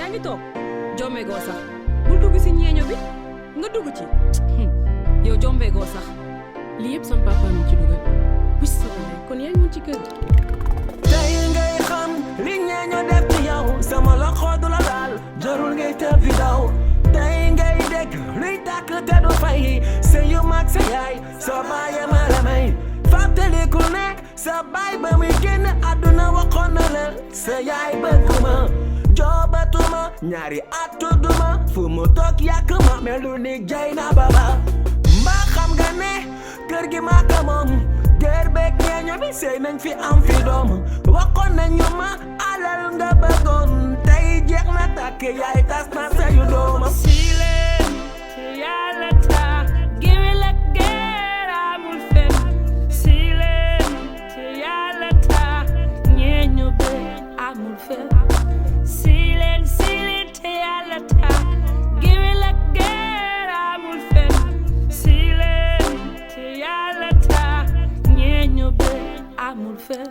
yaa ngi toog jombe goo sax bul dugg si ñeeño bi nga dugg ci yow jombe goo sax lii yëpp sama papa mi ci dugal wis sama lay kon yaa ngi ci kër tey ngay xam li ñeeño def ci yow sama loxo du la laal jarul ngay tëb fi daw tey ngay dégg luy tàkk te du fay sa yu mag sa yaay soo bàyyee ma la may fàttaliku nekk sa baay ba muy génn àdduna waxoon na la sa yaay bëgguma joobatuma ñaari at tudduma fu mu toog yàq ma melu ni jay na baba mbaa xam nga ne kër gi maa ko moom kër beeg ñeeño bi sey nañ fi am fi doom waxoon nañu ma alal nga bëggoon tey jeex na tàkk yaay tas na sayu dooma Silen te yàlla tax géwél ak geer amul fen Silen te yàlla tax ñeeño be amul fen Silen te yàlla tax géwél ak geer amul fen Silen te yàlla tax ñeeño be amul fen